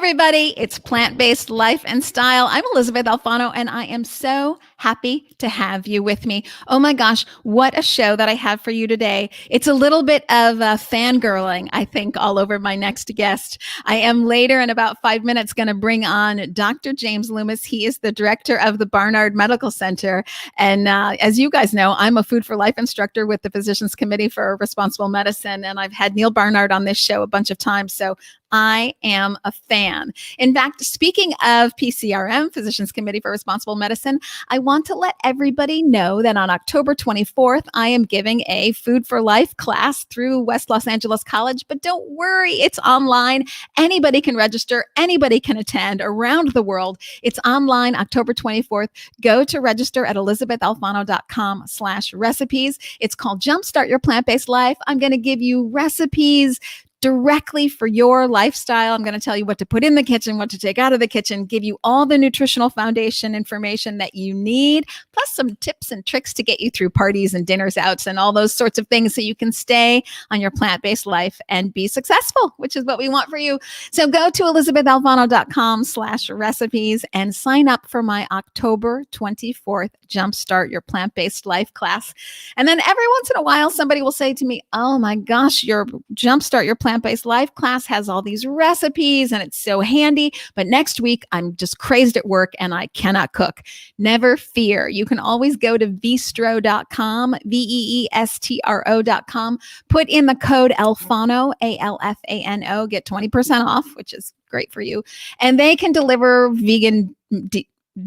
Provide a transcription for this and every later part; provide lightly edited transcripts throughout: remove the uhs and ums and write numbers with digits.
everybody. It's Plant-Based Life and Style. I'm Elysabeth Alfono, and I am so happy to have you with me. Oh my gosh, what a show that I have for you today. It's a little bit of fangirling, I think, all over my next guest. I am later in about 5 minutes going to bring on Dr. James Loomis. He is the director of the Barnard Medical Center. And as you guys know, I'm a Food for Life instructor with the Physicians Committee for Responsible Medicine. And I've had Neil Barnard on this show a bunch of times. So I am a fan. In fact, speaking of PCRM, Physicians Committee for Responsible Medicine, I want to let everybody know that on October 24th, I am giving a Food for Life class through West Los Angeles College. But don't worry, it's online. Anybody can register. Anybody can attend around the world. It's online October 24th. Go to register at elizabethalfano.com/recipes. It's called Jumpstart Your Plant-Based Life. I'm going to give you recipes directly for your lifestyle. I'm going to tell you what to put in the kitchen, what to take out of the kitchen, give you all the nutritional foundation information that you need, plus some tips and tricks to get you through parties and dinners outs and all those sorts of things so you can stay on your plant-based life and be successful, which is what we want for you. So go to elizabethalfano.com/recipes and sign up for my October 24th Jumpstart Your Plant-Based Life class. And then every once in a while, somebody will say to me, oh my gosh, your Jumpstart Your Plant-Based Life class has all these recipes and it's so handy. But next week, I'm just crazed at work and I cannot cook. Never fear. You can always go to veestro.com, veestro.com, put in the code Alfono, ALFANO, get 20% off, which is great for you. And they can deliver vegan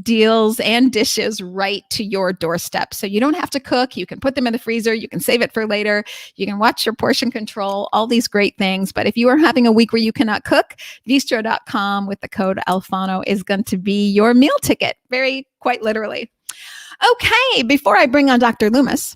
deals and dishes right to your doorstep. So you don't have to cook. You can put them in the freezer. You can save it for later. You can watch your portion control, all these great things. But if you are having a week where you cannot cook, veestro.com with the code Alfono is going to be your meal ticket. Quite literally. Okay, before I bring on Dr. Loomis,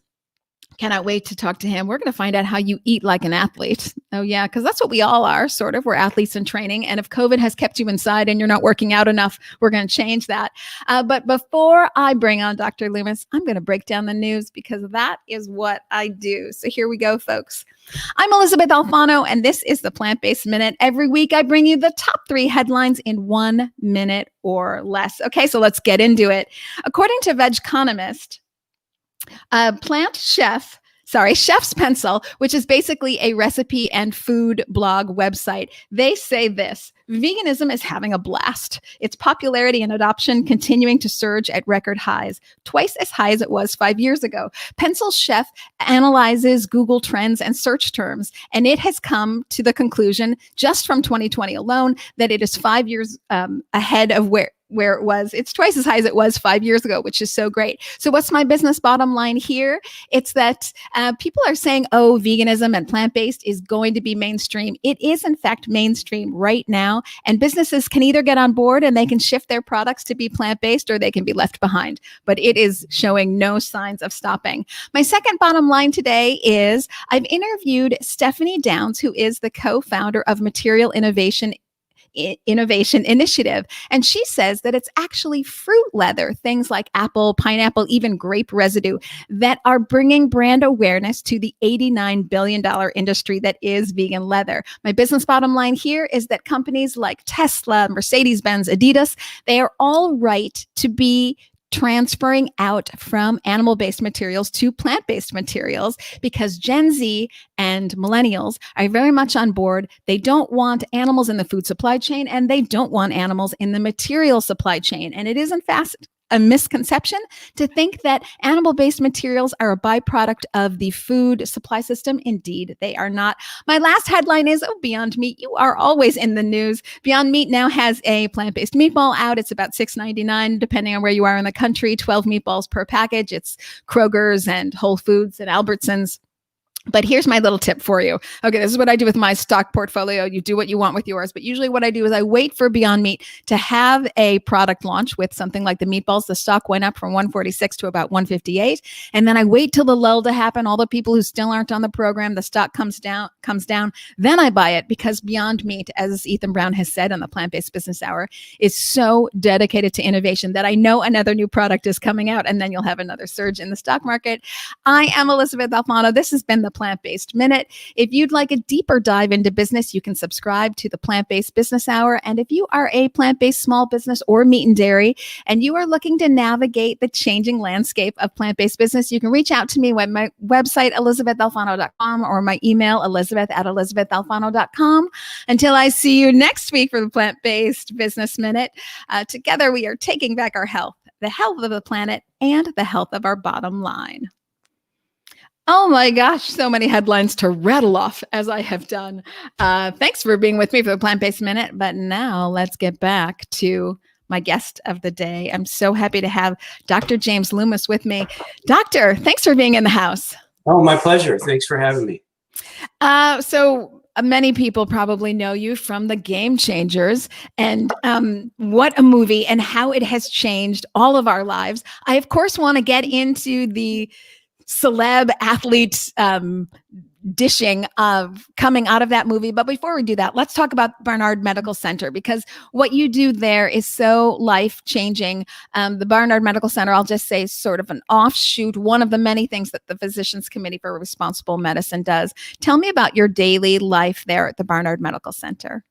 cannot wait to talk to him. We're going to find out how you eat like an athlete. Oh yeah, because that's what we all are, sort of. We're athletes in training. And if COVID has kept you inside and you're not working out enough, we're going to change that. But before I bring on Dr. Loomis, I'm going to break down the news because that is what I do. So here we go, folks. I'm Elysabeth Alfono, and this is the Plant-Based Minute. Every week, I bring you the top 3 headlines in 1 minute or less. Okay, so let's get into it. According to Vegconomist, Chef's Pencil, which is basically a recipe and food blog website. They say this: veganism is having a blast. Its popularity and adoption continuing to surge at record highs, twice as high as it was 5 years ago. Pencil's chef analyzes Google Trends and search terms, and it has come to the conclusion, just from 2020 alone, that it is 5 years ahead of where it was. It's twice as high as it was 5 years ago, which is so great. So what's my business bottom line here? It's that people are saying, oh, veganism and plant-based is going to be mainstream. It is, in fact, mainstream right now. And businesses can either get on board and they can shift their products to be plant-based, or they can be left behind. But it is showing no signs of stopping. My second bottom line today is I've interviewed Stephanie Downs, who is the co-founder of Material Innovation Initiative. And she says that it's actually fruit leather, things like apple, pineapple, even grape residue, that are bringing brand awareness to the $89 billion industry that is vegan leather. My business bottom line here is that companies like Tesla, Mercedes-Benz, Adidas, they are all right to be transferring out from animal-based materials to plant-based materials, because Gen Z and millennials are very much on board. They don't want animals in the food supply chain, and they don't want animals in the material supply chain. And it is, in fact, a misconception to think that animal-based materials are a byproduct of the food supply system. Indeed, they are not. My last headline is, oh, Beyond Meat. You are always in the news. Beyond Meat now has a plant-based meatball out. It's about $6.99, depending on where you are in the country, 12 meatballs per package. It's Kroger's and Whole Foods and Albertsons. But here's my little tip for you. Okay, this is what I do with my stock portfolio. You do what you want with yours. But usually what I do is I wait for Beyond Meat to have a product launch with something like the meatballs. The stock went up from 146 to about 158. And then I wait till the lull to happen. All the people who still aren't on the program, the stock comes down. Then I buy it, because Beyond Meat, as Ethan Brown has said on the Plant-Based Business Hour, is so dedicated to innovation that I know another new product is coming out, and then you'll have another surge in the stock market. I am Elysabeth Alfono. This has been the the Plant-Based Minute. If you'd like a deeper dive into business, you can subscribe to the Plant-Based Business Hour. And if you are a plant-based small business or meat and dairy, and you are looking to navigate the changing landscape of plant-based business, you can reach out to me at my website, ElysabethAlfono.com, or my email, Elysabeth@ElysabethAlfono.com. Until I see you next week for the Plant-Based Business Minute, together we are taking back our health, the health of the planet, and the health of our bottom line. Oh my gosh, so many headlines to rattle off as I have done. Thanks for being with me for the Plant-Based Minute. But now let's get back to my guest of the day. I'm so happy to have Dr. James Loomis with me. Doctor, thanks for being in the house. Oh, my pleasure. Thanks for having me. So many people probably know you from The Game Changers, and what a movie and how it has changed all of our lives. I, of course, want to get into the celeb athlete dishing of coming out of that movie. But before we do that, let's talk about Barnard Medical Center, because what you do there is so life-changing. The Barnard Medical Center, I'll just say, is sort of an offshoot, one of the many things that the Physicians Committee for Responsible Medicine does. Tell me about your daily life there at the Barnard Medical Center.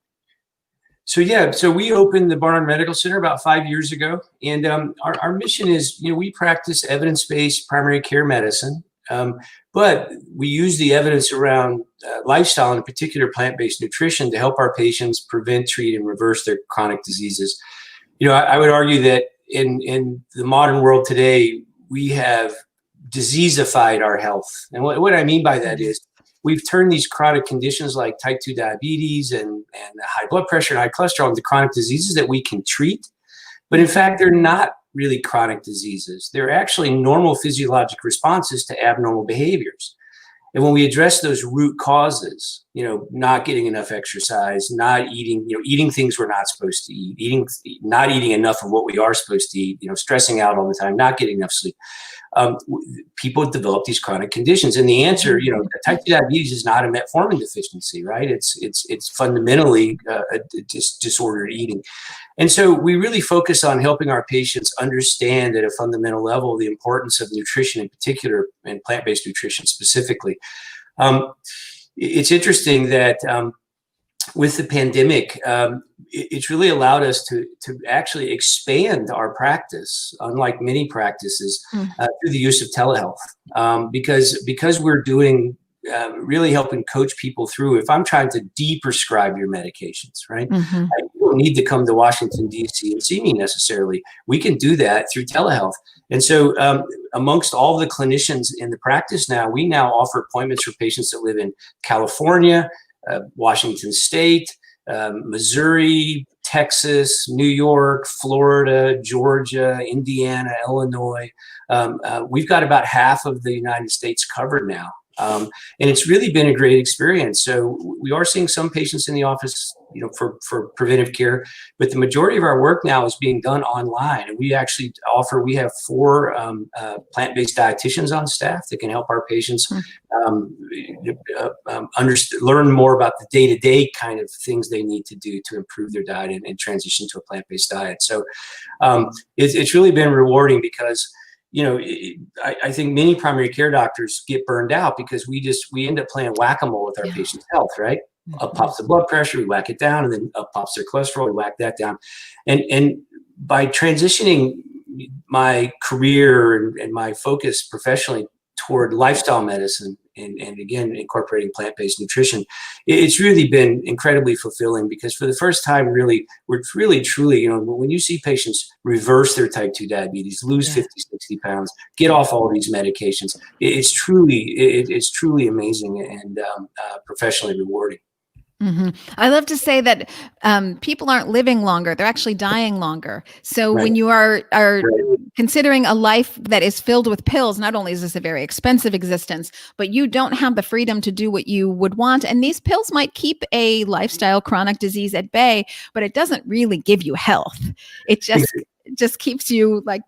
So we opened the Barnard Medical Center about 5 years ago, and our mission is, we practice evidence-based primary care medicine, but we use the evidence around lifestyle, and in particular plant-based nutrition, to help our patients prevent, treat, and reverse their chronic diseases. I would argue that in the modern world today, we have diseasified our health, and what I mean by that is, we've turned these chronic conditions like type 2 diabetes and high blood pressure and high cholesterol into chronic diseases that we can treat. But in fact, they're not really chronic diseases. They're actually normal physiologic responses to abnormal behaviors. And when we address those root causes, not getting enough exercise, not eating, eating things we're not supposed to eat, not eating enough of what we are supposed to eat, stressing out all the time, not getting enough sleep, people develop these chronic conditions. And the answer, type 2 diabetes is not a metformin deficiency, right? It's fundamentally disordered eating. And so we really focus on helping our patients understand at a fundamental level the importance of nutrition in particular, and plant-based nutrition specifically. It's interesting that with the pandemic, it's really allowed us to actually expand our practice, unlike many practices, through the use of telehealth, because we're doing really helping coach people through. If I'm trying to de-prescribe your medications, right? You don't need to come to Washington, D.C. and see me necessarily. We can do that through telehealth. And so amongst all the clinicians in the practice now, we now offer appointments for patients that live in California, Washington State, Missouri, Texas, New York, Florida, Georgia, Indiana, Illinois. We've got about half of the United States covered now. And it's really been a great experience. So we are seeing some patients in the office, for preventive care, but the majority of our work now is being done online. And we actually we have 4 plant-based dietitians on staff that can help our patients learn more about the day-to-day kind of things they need to do to improve their diet and transition to a plant-based diet. So it's really been rewarding because I think many primary care doctors get burned out because we end up playing whack-a-mole with our patient's health, right? Up pops the blood pressure, we whack it down, and then up pops their cholesterol, we whack that down. And by transitioning my career and my focus professionally toward lifestyle medicine and again, incorporating plant-based nutrition, it's really been incredibly fulfilling because for the first time, we're really, truly, when you see patients reverse their type 2 diabetes, lose 50, 60 pounds, get off all these medications, it's truly amazing and professionally rewarding. I love to say that people aren't living longer; they're actually dying longer. So when you are considering a life that is filled with pills, not only is this a very expensive existence, but you don't have the freedom to do what you would want. And these pills might keep a lifestyle chronic disease at bay, but it doesn't really give you health. It just keeps you like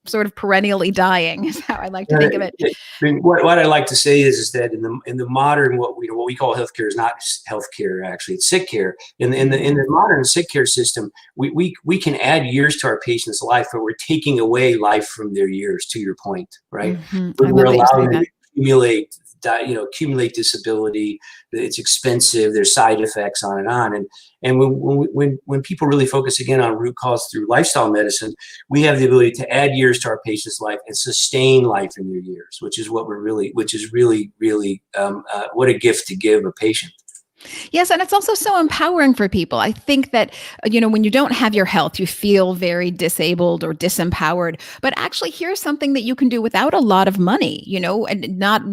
sort of perennially dying is how I like to think of it. What I like to say is that in the modern what we call healthcare is not healthcare, actually it's sick care. In the modern sick care system, we can add years to our patient's life, but we're taking away life from their years. To your point, right? We're allowing them to accumulate accumulate disability. It's expensive. There's side effects, on and on. And when people really focus again on root cause through lifestyle medicine, we have the ability to add years to our patient's life and sustain life in their years, which is what really what a gift to give a patient. Yes, and it's also so empowering for people. I think that, when you don't have your health, you feel very disabled or disempowered. But actually, here's something that you can do without a lot of money, and not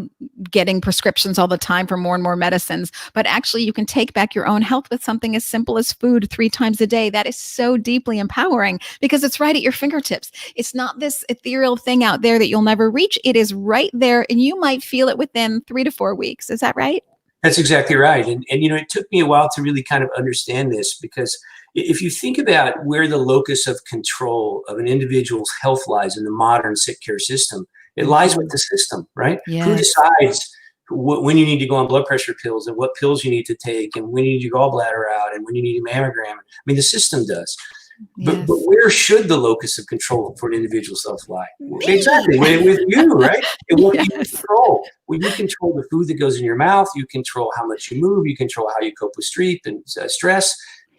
getting prescriptions all the time for more and more medicines. But actually, you can take back your own health with something as simple as food 3 times a day. That is so deeply empowering because it's right at your fingertips. It's not this ethereal thing out there that you'll never reach. It is right there, and you might feel it within 3 to 4 weeks. Is that right? That's exactly right. And it took me a while to really kind of understand this, because if you think about where the locus of control of an individual's health lies in the modern sick care system, it lies with the system, right? Yes. Who decides when you need to go on blood pressure pills and what pills you need to take and when you need your gallbladder out and when you need a mammogram? I mean, the system does. Yes. But where should the locus of control for an individual's health lie? Exactly, with you, right? And what you control. Well, you control the food that goes in your mouth. You control how much you move. You control how you cope with stress,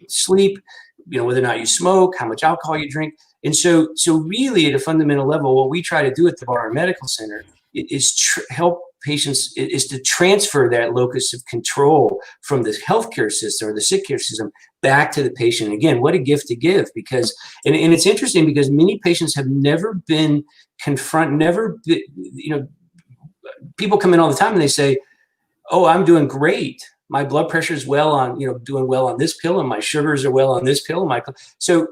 sleep. Whether or not you smoke, how much alcohol you drink. And so really, at a fundamental level, what we try to do at the Barnard Medical Center is help patients, is to transfer that locus of control from the healthcare system or the sick care system back to the patient. And again, what a gift to give, because, and it's interesting because many patients have never been people come in all the time and they say, oh, I'm doing great. My blood pressure is doing well on this pill, and my sugars are well on this pill. So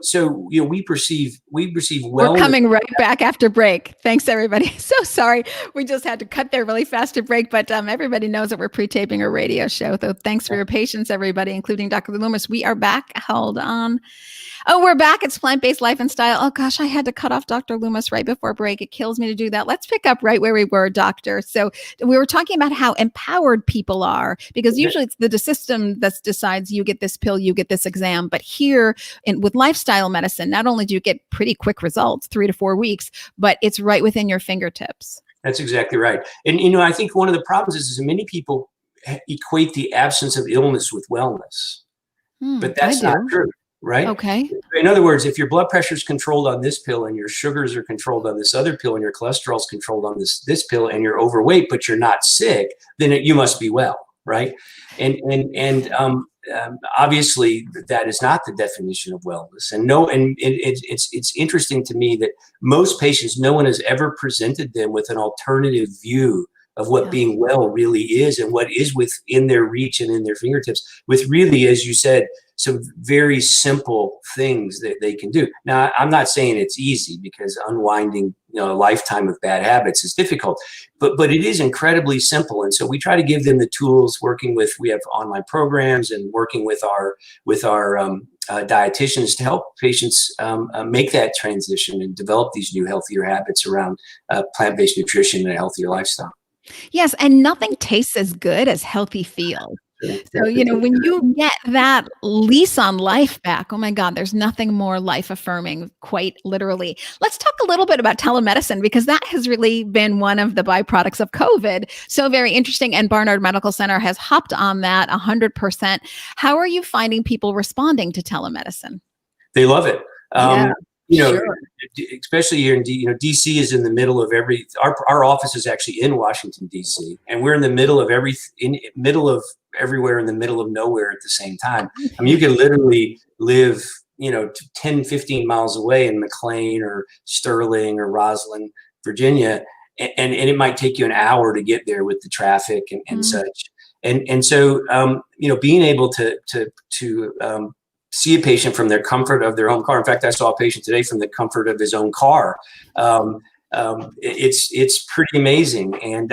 we perceive well. We're coming right back after break. Thanks, everybody. So sorry, we just had to cut there really fast to break, but everybody knows that we're pre-taping a radio show. So thanks for your patience, everybody, including Dr. Loomis. We are back. Hold on. Oh, we're back. It's Plant-Based Life and Style. Oh gosh, I had to cut off Dr. Loomis right before break. It kills me to do that. Let's pick up right where we were, Doctor. So we were talking about how empowered people are, because usually it's the system that decides you get this pill, you get this exam. But here with lifestyle medicine, not only do you get pretty quick results, 3 to 4 weeks, but it's right within your fingertips. That's exactly right. And, I think one of the problems is many people equate the absence of illness with wellness, but that's not true. Right? Okay. In other words, if your blood pressure is controlled on this pill and your sugars are controlled on this other pill and your cholesterol is controlled on this pill and you're overweight, but you're not sick, then you must be well, right? And obviously that is not the definition of wellness. And it's interesting to me that most patients, no one has ever presented them with an alternative view of what being well really is and what is within their reach and in their fingertips, with really, as you said, some very simple things that they can do. Now, I'm not saying it's easy, because unwinding a lifetime of bad habits is difficult, but it is incredibly simple. And so we try to give them the tools, we have online programs and working with our dietitians to help patients make that transition and develop these new healthier habits around plant-based nutrition and a healthier lifestyle. Yes, and nothing tastes as good as healthy feels. So, when you get that lease on life back, oh my God, there's nothing more life affirming, quite literally. Let's talk a little bit about telemedicine, because that has really been one of the byproducts of COVID. So very interesting. And Barnard Medical Center has hopped on that 100%. How are you finding people responding to telemedicine? They love it. Sure. Especially here in DC is in the middle of our office is actually in Washington, DC, and we're in the middle of everywhere in the middle of nowhere at the same time. I mean, you can literally live, 10, 15 miles away in McLean or Sterling or Roslyn, Virginia, and it might take you an hour to get there with the traffic and such. And so, being able to see a patient from their comfort of their own car. In fact, I saw a patient today from the comfort of his own car. It's pretty amazing. And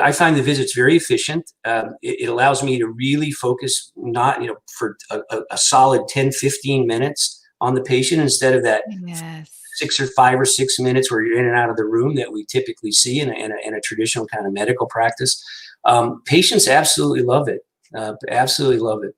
I find the visits very efficient. It allows me to really focus, not, for a solid 10, 15 minutes on the patient, instead of that 5 or 6 minutes where you're in and out of the room that we typically see in a traditional kind of medical practice. Patients absolutely love it. Absolutely love it.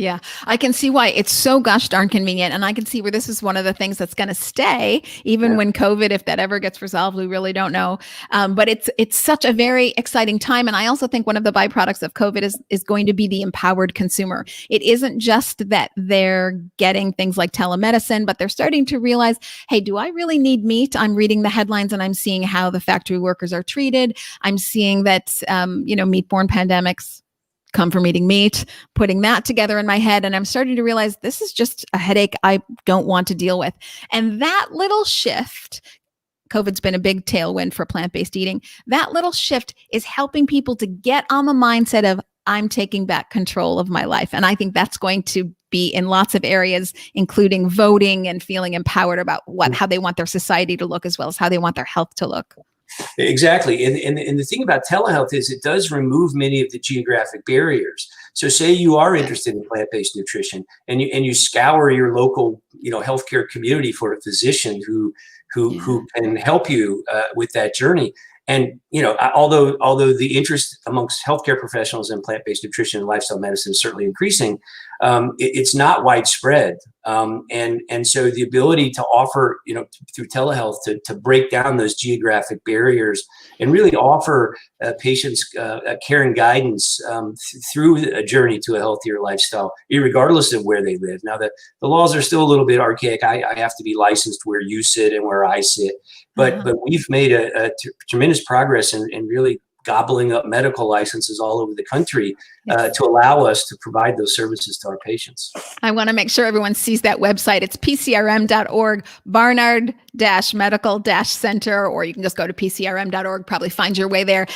Yeah, I can see why it's so gosh darn convenient. And I can see where this is one of the things that's going to stay, even when COVID, if that ever gets resolved, we really don't know. But it's such a very exciting time. And I also think one of the byproducts of COVID is going to be the empowered consumer. It isn't just that they're getting things like telemedicine, but they're starting to realize, hey, do I really need meat? I'm reading the headlines and I'm seeing how the factory workers are treated. I'm seeing that, meat-borne pandemics come from eating meat, putting that together in my head. And I'm starting to realize this is just a headache I don't want to deal with. And that little shift, COVID's been a big tailwind for plant-based eating. That little shift is helping people to get on the mindset of, I'm taking back control of my life. And I think that's going to be in lots of areas, including voting and feeling empowered about how they want their society to look, as well as how they want their health to look. Exactly. And the thing about telehealth is it does remove many of the geographic barriers. So say you are interested in plant-based nutrition and you scour your local, healthcare community for a physician who can help you with that journey. And, although the interest amongst healthcare professionals in plant-based nutrition and lifestyle medicine is certainly increasing, it's not widespread. And so the ability to offer, through telehealth to break down those geographic barriers and really offer patients care and guidance through a journey to a healthier lifestyle, regardless of where they live. Now, the laws are still a little bit archaic. I have to be licensed where you sit and where I sit. But we've made a tremendous progress in really gobbling up medical licenses all over the country to allow us to provide those services to our patients. I want to make sure everyone sees that website. It's pcrm.org, Barnard-Medical-Center, or you can just go to pcrm.org, probably find your way there.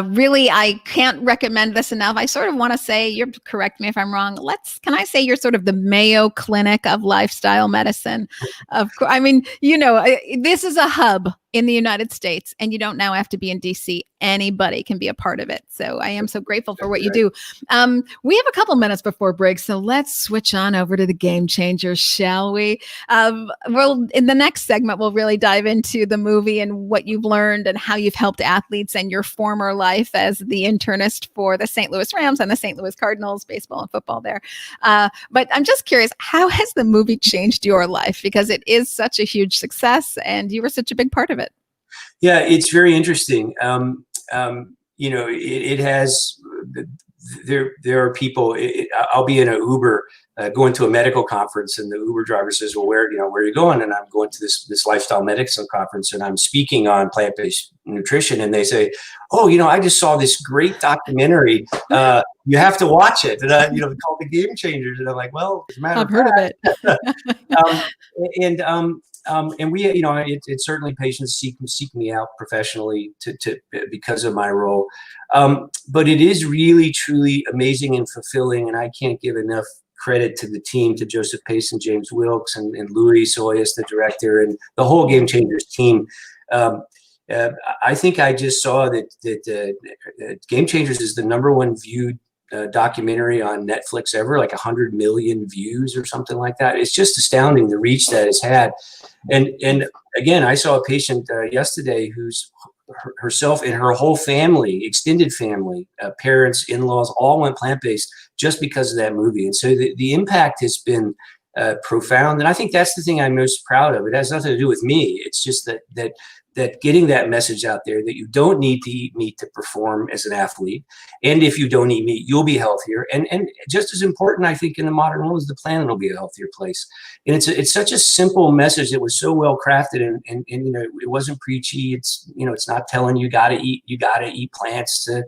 Really, I can't recommend this enough. I sort of want to say, correct me if I'm wrong, can I say you're sort of the Mayo Clinic of lifestyle medicine? This is a hub in the United States, and you don't now have to be in DC. Anybody can be a part of it. So I am so grateful for what you do. We have a couple minutes before break, so let's switch on over to the game changers, shall we? Well, in the next segment, we'll really dive into the movie and what you've learned and how you've helped athletes and your former life as the internist for the St. Louis Rams and the St. Louis Cardinals, baseball and football there. But I'm just curious, how has the movie changed your life? Because it is such a huge success and you were such a big part of it. Yeah, it's very interesting. It has, there are people, I'll be in an Uber going to a medical conference and the Uber driver says, well, where are you going? And I'm going to this lifestyle medicine conference and I'm speaking on plant-based nutrition. And they say, oh, I just saw this great documentary. You have to watch it. And called The Game Changers. And I'm like, well, as a matter I've heard of it. And we, it certainly patients seek me out professionally to because of my role. But it is really, truly amazing and fulfilling. And I can't give enough credit to the team, to Joseph Pace and James Wilkes and Louis Soyas, the director, and the whole Game Changers team. I think I just saw that Game Changers is the #1 viewed documentary on Netflix ever, like 100 million views or something like that. It's just astounding the reach that it's had. And again, I saw a patient yesterday who's herself and her whole family, extended family, parents, in-laws, all went plant-based just because of that movie. And so the impact has been profound. And I think that's the thing I'm most proud of. It has nothing to do with me. It's just that getting that message out there that you don't need to eat meat to perform as an athlete. And if you don't eat meat, you'll be healthier. And just as important, I think, in the modern world is the planet will be a healthier place. And it's such a simple message that was so well crafted and it wasn't preachy. It's not telling you gotta eat plants to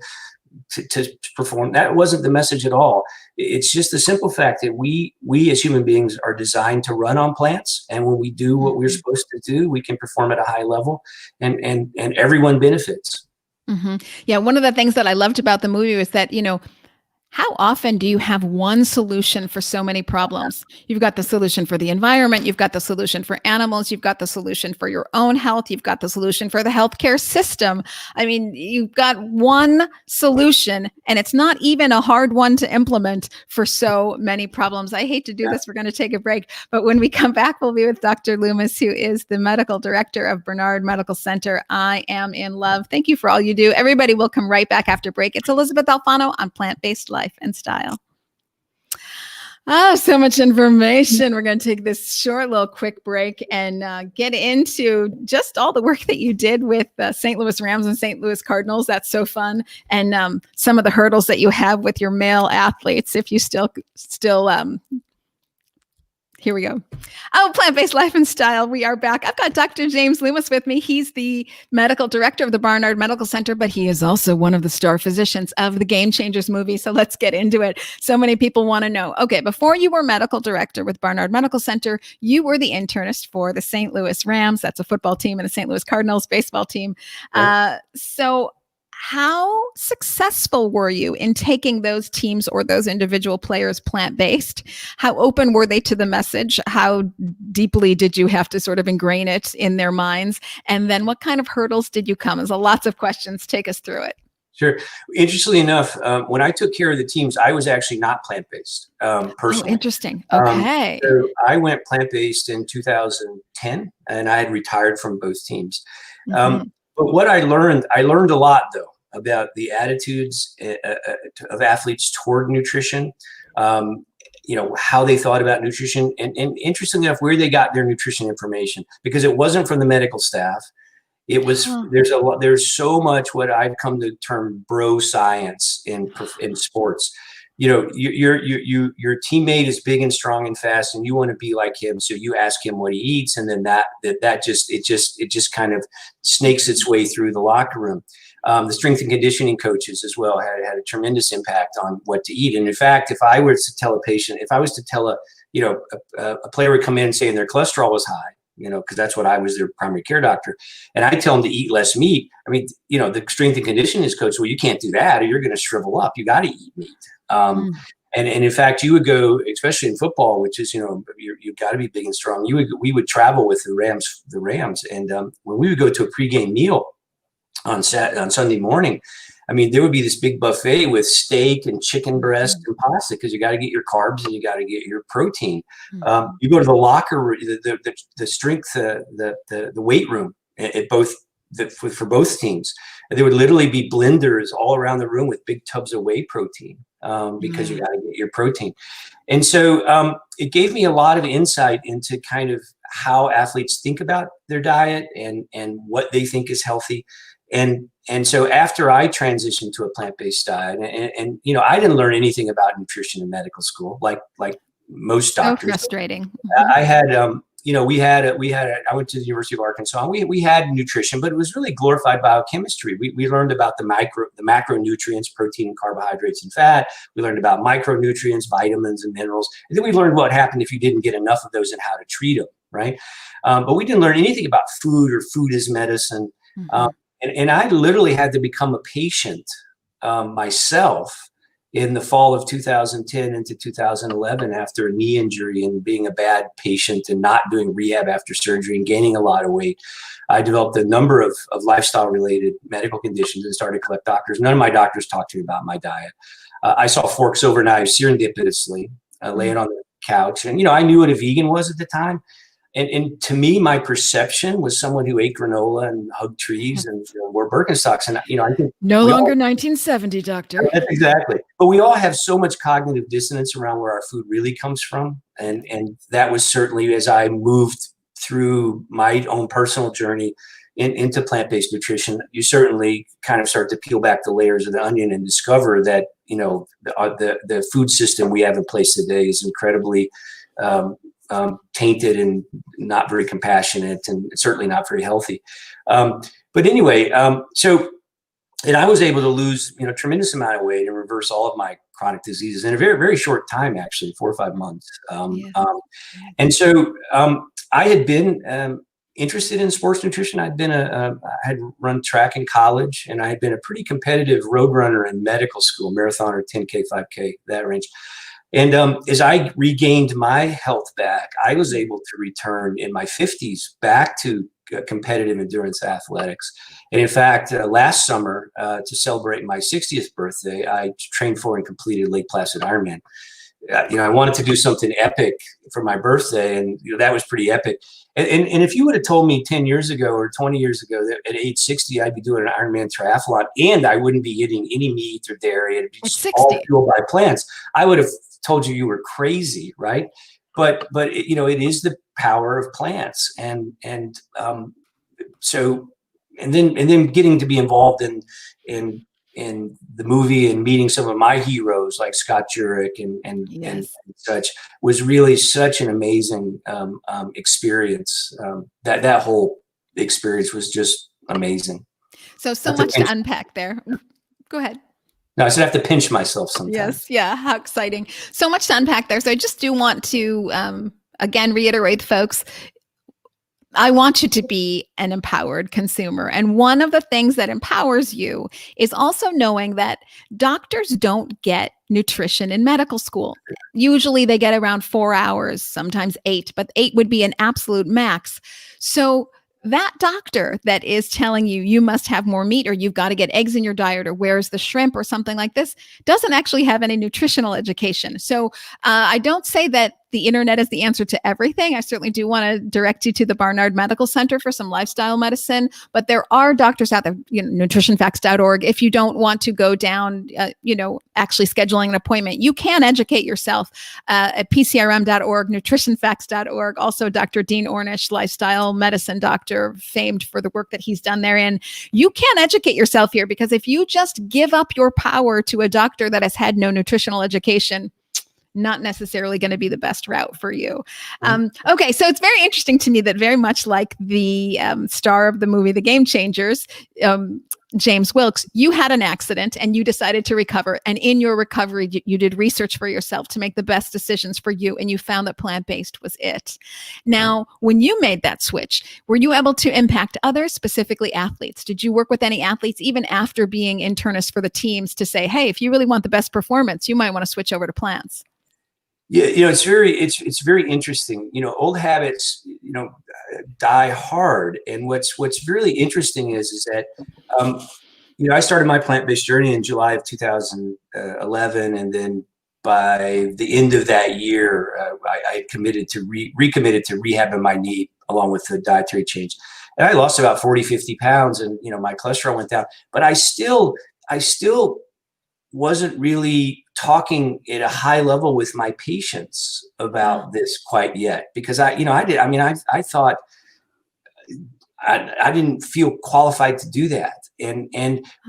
perform. That wasn't the message at all. It's just the simple fact that we as human beings are designed to run on plants, and when we do what we're supposed to do, we can perform at a high level, and everyone benefits. Mm-hmm. Yeah, one of the things that I loved about the movie was that how often do you have one solution for so many problems? You've got the solution for the environment. You've got the solution for animals. You've got the solution for your own health. You've got the solution for the healthcare system. I mean, you've got one solution, and it's not even a hard one to implement for so many problems. I hate to do this. We're going to take a break. But when we come back, we'll be with Dr. Loomis, who is the medical director of Barnard Medical Center. I am in love. Thank you for all you do. Everybody will come right back after break. It's Elysabeth Alfono on Plant-Based Life and Style. Oh, so much information. We're going to take this short little quick break and get into just all the work that you did with St. Louis Rams and St. Louis Cardinals. That's so fun. And some of the hurdles that you have with your male athletes, if you still here we go. Oh, Plant-Based Life and Style. We are back. I've got Dr. James Loomis with me. He's the medical director of the Barnard Medical Center, but he is also one of the star physicians of the Game Changers movie. So let's get into it. So many people want to know. Okay, before you were medical director with Barnard Medical Center, you were the internist for the St. Louis Rams. That's a football team, and the St. Louis Cardinals baseball team. Right. So how successful were you in taking those teams or those individual players plant-based? How open were they to the message? How deeply did you have to sort of ingrain it in their minds? And then what kind of hurdles did you come? There's lots of questions. Take us through it. Sure. Interestingly enough, when I took care of the teams, I was actually not plant-based personally. Oh, interesting. Okay. So I went plant-based in 2010, and I had retired from both teams. But what I learned a lot, though, about the attitudes of athletes toward nutrition, how they thought about nutrition, and interestingly enough, where they got their nutrition information, because it wasn't from the medical staff. It was there's so much what I've come to term bro science in sports. Your teammate is big and strong and fast, and you want to be like him. So you ask him what he eats, and then that just kind of snakes its way through the locker room. The strength and conditioning coaches as well had a tremendous impact on what to eat. And in fact, if I was to tell a player would come in saying their cholesterol was high, because that's what I was, their primary care doctor, and I tell them to eat less meat. I mean, the strength and conditioning coach, well, you can't do that, or you're going to shrivel up. You got to eat meat. And in fact, you would go, especially in football, which is, you've got to be big and strong. We would travel with the Rams. And when we would go to a pregame meal on Sunday morning, I mean, there would be this big buffet with steak and chicken breast and pasta, because you got to get your carbs and you got to get your protein. You go to the locker room, the strength, the weight room at both. For both teams, there would literally be blenders all around the room with big tubs of whey protein, because you got to get your protein. And so it gave me a lot of insight into kind of how athletes think about their diet and what they think is healthy. And so after I transitioned to a plant-based diet, and I didn't learn anything about nutrition in medical school, like most doctors. So frustrating. I had I went to the University of Arkansas. We had nutrition, but it was really glorified biochemistry. We learned about the macronutrients, protein and carbohydrates and fat. We learned about micronutrients, vitamins and minerals. And then we learned what happened if you didn't get enough of those and how to treat them, right? But we didn't learn anything about food or food as medicine. And I literally had to become a patient myself in the fall of 2010 into 2011 after a knee injury and being a bad patient and not doing rehab after surgery and gaining a lot of weight. I developed a number of lifestyle-related medical conditions and started to collect doctors. None of my doctors talked to me about my diet. I saw forks over knives serendipitously, laying on the couch. And, I knew what a vegan was at the time. And to me, my perception was someone who ate granola and hugged trees and wore Birkenstocks. And, I think no longer 1970, doctor. Exactly. But we all have so much cognitive dissonance around where our food really comes from. And that was certainly, as I moved through my own personal journey into plant-based nutrition, you certainly kind of start to peel back the layers of the onion and discover that, the food system we have in place today is incredibly tainted and not very compassionate and certainly not very healthy. But anyway, and I was able to lose, tremendous amount of weight and reverse all of my chronic diseases in a very, very short time, actually, 4 or 5 months. And so I had been interested in sports nutrition. I had run track in college, and I had been a pretty competitive road runner in medical school, marathoner, 10K, 5K, that range. And as I regained my health back, I was able to return in my 50s back to competitive endurance athletics. And in fact, last summer, to celebrate my 60th birthday, I trained for and completed Lake Placid Ironman. I wanted to do something epic for my birthday, and that was pretty epic. And if you would have told me 10 years ago or 20 years ago that at age 60 I'd be doing an Ironman triathlon and I wouldn't be eating any meat or dairy, it'd be just all fueled by plants, I would have told you were crazy, right? But it is the power of plants, and then getting to be involved in the movie and meeting some of my heroes like Scott Jurek and such was really such an amazing experience. That whole experience was just amazing. So much to unpack there. Go ahead. No, I should have to pinch myself sometimes. Yes. Yeah. How exciting. So much to unpack there. So I just do want to, again, reiterate, folks, I want you to be an empowered consumer. And one of the things that empowers you is also knowing that doctors don't get nutrition in medical school. Usually they get around 4 hours, sometimes 8, but 8 would be an absolute max. So that doctor that is telling you you must have more meat, or you've got to get eggs in your diet, or where's the shrimp or something like this, doesn't actually have any nutritional education. So I don't say that the internet is the answer to everything. I certainly do want to direct you to the Barnard Medical Center for some lifestyle medicine, but there are doctors out there, nutritionfacts.org. If you don't want to go down, actually scheduling an appointment, you can educate yourself at pcrm.org, nutritionfacts.org. Also, Dr. Dean Ornish, lifestyle medicine doctor, famed for the work that he's done therein. You can educate yourself here, because if you just give up your power to a doctor that has had no nutritional education, not necessarily going to be the best route for you. Okay, so it's very interesting to me that, very much like the star of the movie The Game Changers, James Wilkes, you had an accident and you decided to recover. And in your recovery, you did research for yourself to make the best decisions for you. And you found that plant-based was it. Now, when you made that switch, were you able to impact others, specifically athletes? Did you work with any athletes, even after being internist for the teams, to say, hey, if you really want the best performance, you might want to switch over to plants? Yeah, it's very interesting. Old habits, die hard. And what's really interesting is that, I started my plant-based journey in July of 2011, and then by the end of that year, I recommitted to rehabbing my knee along with the dietary change, and I lost about 40, 50 pounds, and my cholesterol went down. But I still wasn't really talking at a high level with my patients about this quite yet, because I thought I didn't feel qualified to do that.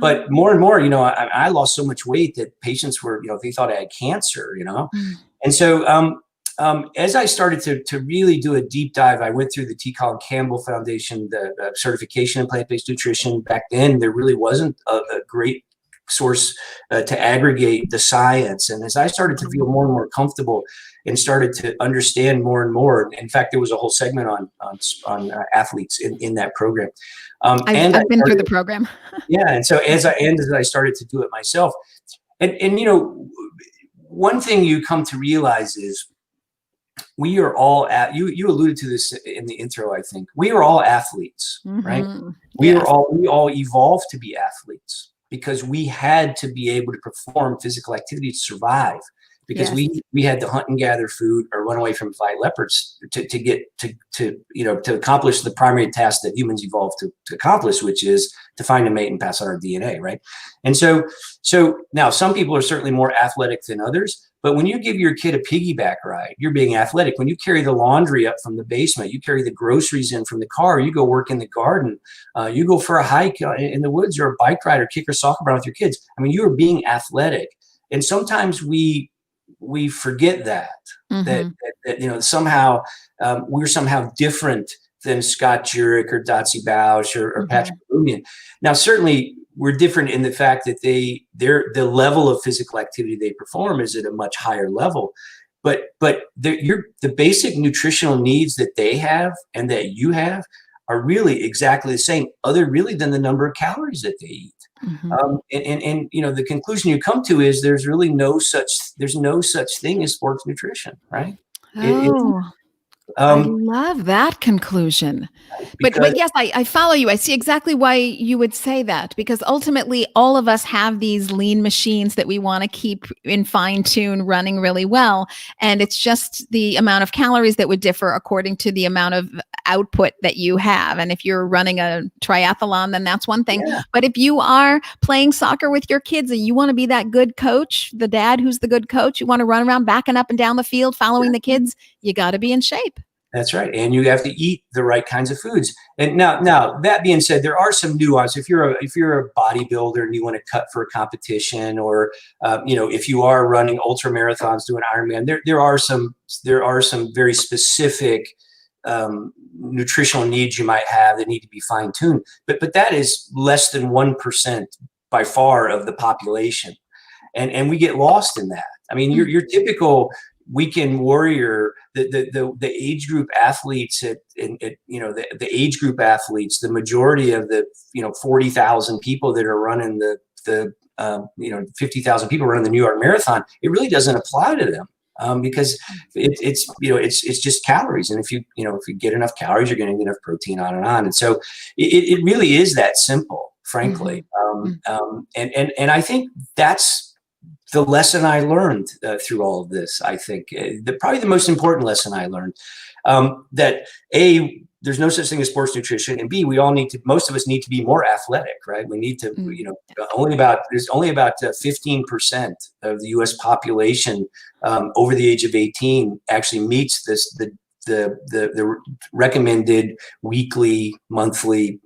But more and more, I lost so much weight that patients were, they thought I had cancer, And so, as I started to really do a deep dive, I went through the T. Colin Campbell Foundation, the certification in plant-based nutrition. Back then, there really wasn't a great source to aggregate the science. And as I started to feel more and more comfortable and started to understand more and more, in fact, there was a whole segment on athletes in that program. I've been through the program. Yeah. And so as I started to do it myself, and one thing you come to realize is we are all you alluded to this in the intro, I think. We are all athletes, right? We all evolved to be athletes, because we had to be able to perform physical activity to survive, because we had to hunt and gather food or run away from fight leopards to accomplish the primary task that humans evolved to accomplish, which is to find a mate and pass on our DNA, right? And so now some people are certainly more athletic than others, but when you give your kid a piggyback ride, you're being athletic. When you carry the laundry up from the basement, you carry the groceries in from the car, you go work in the garden, you go for a hike in the woods, or a bike ride, or kick or soccer around with your kids. I mean, you are being athletic. And sometimes we forget that somehow we're somehow different than Scott Jurek or Dotsie Bausch or Patrick Boomian. Now, certainly we're different in the fact that the level of physical activity they perform is at a much higher level, but the basic nutritional needs that they have and that you have are really exactly the same, other really than the number of calories that they eat. The conclusion you come to is there's no such thing as sports nutrition, right? I Um, love that conclusion. because But yes, I follow you. I see exactly why you would say that, because ultimately all of us have these lean machines that we want to keep in fine tune running really well. And it's just the amount of calories that would differ according to the amount of output that you have. And if you're running a triathlon, then that's one thing. yeah, But if you are playing soccer with your kids and you want to be that good coach, the dad who's the good coach, you want to run around backing up and down the field, following the kids, you got to be in shape. that's right. And you have to eat the right kinds of foods. And now that being said, there are some nuances. If you're a bodybuilder and you want to cut for a competition, or if you are running ultra marathons, doing Ironman, there are some very specific nutritional needs you might have that need to be fine tuned. But that is less than 1% by far of the population, and we get lost in that. I mean, your typical weekend warrior, the age group athletes the age group athletes, the majority of the 40,000 people that are running the 50,000 people running the New York Marathon, it really doesn't apply to them. Because it's just calories, and if you get enough calories, you're going to get enough protein, on and on. And so it really is that simple, frankly. And I think that's the lesson I learned through all of this. I think probably the most important lesson I learned, that A, there's no such thing as sports nutrition, and B, most of us need to be more athletic, right? We need to, there's only about 15% of the U.S. population over the age of 18 actually meets the recommended weekly, monthly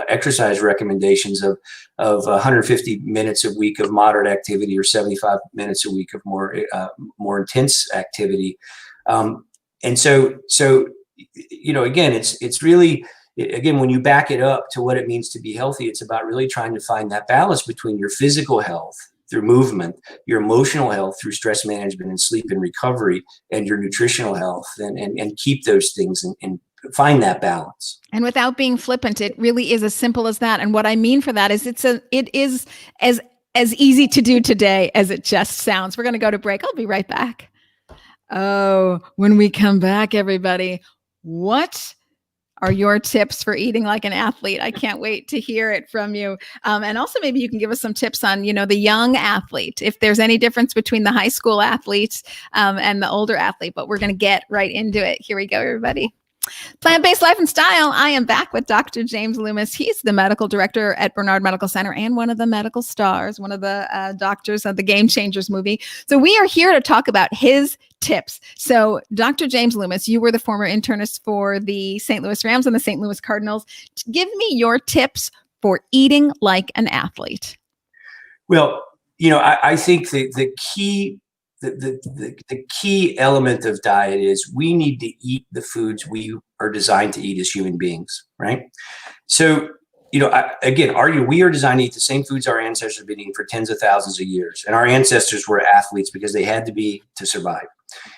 exercise recommendations of 150 minutes a week of moderate activity, or 75 minutes a week of more intense activity. And so again, it's really, again, when you back it up to what it means to be healthy, it's about really trying to find that balance between your physical health through movement, your emotional health through stress management and sleep and recovery, and your nutritional health, and keep those things and find that balance. And without being flippant, it really is as simple as that. And what I mean for that is it is as easy to do today as it just sounds. We're going to go to break. I'll be right back. Oh, when we come back, everybody, what are your tips for eating like an athlete? I can't wait to hear it from you. And also maybe you can give us some tips on, the young athlete, if there's any difference between the high school athletes and the older athlete. But we're going to get right into it. Here we go, everybody. Plant-Based Life and Style. I am back with Dr. James Loomis. He's the medical director at Barnard Medical Center and one of the medical stars, one of the doctors of the Game Changers movie. So we are here to talk about his tips. So Dr. James Loomis, you were the former internist for the St. Louis Rams and the St. Louis Cardinals. Give me your tips for eating like an athlete. Well, I think the key the key element of diet is we need to eat the foods we are designed to eat as human beings, right? So, we are designed to eat the same foods our ancestors have been eating for tens of thousands of years. And our ancestors were athletes because they had to be to survive.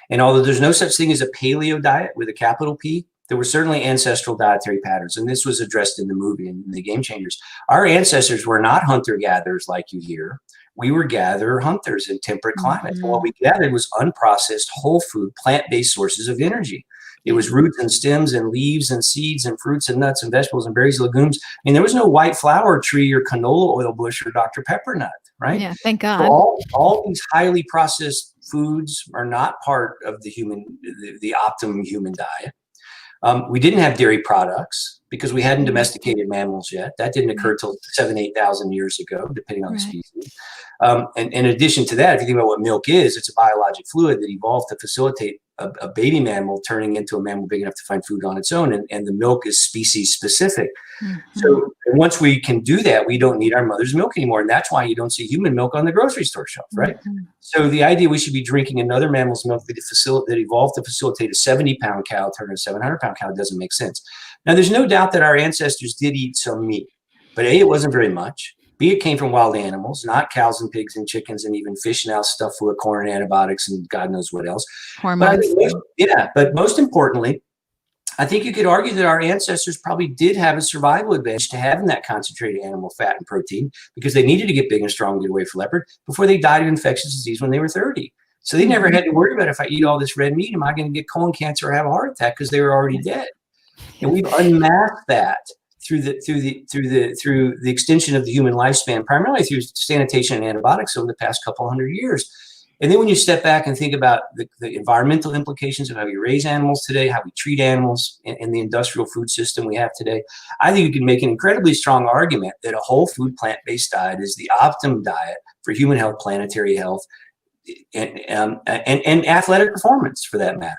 And although there's no such thing as a paleo diet with a capital P, there were certainly ancestral dietary patterns. And this was addressed in the movie and in the Game Changers. Our ancestors were not hunter-gatherers like you hear. We were gatherer-hunters in temperate climates. Mm-hmm. And what we gathered was unprocessed, whole food, plant-based sources of energy. It was roots and stems and leaves and seeds and fruits and nuts and vegetables and berries, legumes. I mean, there was no white flower tree or canola oil bush or Dr. Pepper nut, right? Yeah, thank God. So all these highly processed foods are not part of the optimum human diet. We didn't have dairy products because we hadn't domesticated mammals yet. That didn't occur till 7,000 to 8,000 years ago, depending on the species. And in addition to that, if you think about what milk is, it's a biologic fluid that evolved to facilitate a baby mammal turning into a mammal big enough to find food on its own. And the milk is species specific. Mm-hmm. So once we can do that, we don't need our mother's milk anymore. And that's why you don't see human milk on the grocery store shelf, right? Mm-hmm. So the idea we should be drinking another mammal's milk that evolved to facilitate a 70-pound cow turning a 700-pound cow doesn't make sense. Now, there's no doubt that our ancestors did eat some meat, but A, it wasn't very much. B, it came from wild animals, not cows and pigs and chickens and even fish now stuffed full of corn and antibiotics and God knows what else. Hormones. But most importantly, I think you could argue that our ancestors probably did have a survival advantage to having that concentrated animal fat and protein because they needed to get big and strong to get away from leopard before they died of infectious disease when they were 30. So they never had to worry about, if I eat all this red meat, am I going to get colon cancer or have a heart attack, because they were already dead. And we've unmasked that through the extension of the human lifespan, primarily through sanitation and antibiotics over the past couple hundred years. And then when you step back and think about the environmental implications of how we raise animals today, how we treat animals in the industrial food system we have today, I think you can make an incredibly strong argument that a whole food plant-based diet is the optimum diet for human health, planetary health, and athletic performance, for that matter.